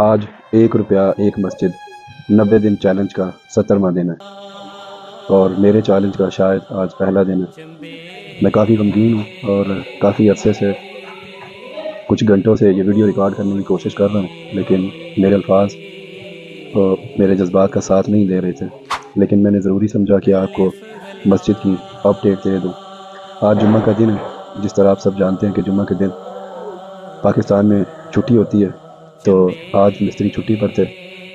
آج 1 روپیہ 1 مسجد 90 دن چیلنج کا 70واں دن ہے، اور میرے چیلنج کا شاید آج پہلا دن ہے۔ میں کافی غمگین ہوں اور کافی عرصے سے کچھ گھنٹوں سے یہ ویڈیو ریکارڈ کرنے کی کوشش کر رہا ہوں، لیکن میرے الفاظ اور میرے جذبات کا ساتھ نہیں دے رہے تھے، لیکن میں نے ضروری سمجھا کہ آپ کو مسجد کی اپڈیٹ دے دوں۔ آج جمعہ کا دن ہے، جس طرح آپ سب جانتے ہیں کہ جمعہ کے دن پاکستان میں چھٹی ہوتی ہے، تو آج مستری چھٹی پر تھے۔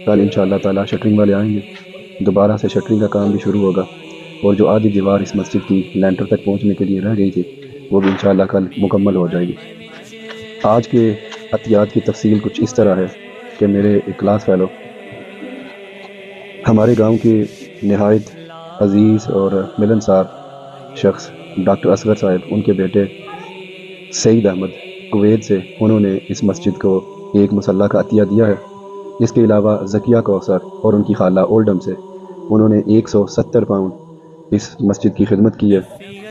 کل انشاءاللہ تعالیٰ شٹرنگ والے آئیں گے، دوبارہ سے شٹرنگ کا کام بھی شروع ہوگا، اور جو آدھی دیوار اس مسجد کی لینٹر تک پہنچنے کے لیے رہ گئی تھی وہ بھی انشاءاللہ کل مکمل ہو جائے گی۔ آج کے عطیات کی تفصیل کچھ اس طرح ہے کہ میرے ایک کلاس فیلو، ہمارے گاؤں کے نہایت عزیز اور ملنسار شخص ڈاکٹر اصغر صاحب، ان کے بیٹے سعید احمد کویت سے، انہوں نے اس مسجد کو ایک مصلی کا عطیہ دیا ہے۔ اس کے علاوہ ذکیہ کوثر اور ان کی خالہ اولڈم سے انہوں نے 170 پاؤنڈ اس مسجد کی خدمت کی ہے۔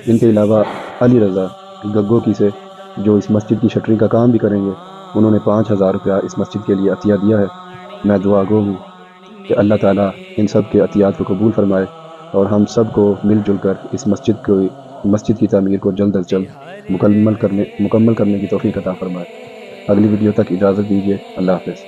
ان کے علاوہ علی رضا گگو کی سے، جو اس مسجد کی شٹرنگ کا کام بھی کریں گے، انہوں نے 5000 روپیہ اس مسجد کے لیے عطیہ دیا ہے۔ میں دعا گو ہوں کہ اللہ تعالیٰ ان سب کے عطیات کو قبول فرمائے، اور ہم سب کو مل جل کر اس مسجد کی تعمیر کو جلد از جلد مکمل کرنے کی توفیق عطا فرمائے۔ اگلی ویڈیو تک اجازت دیجیے، اللہ حافظ۔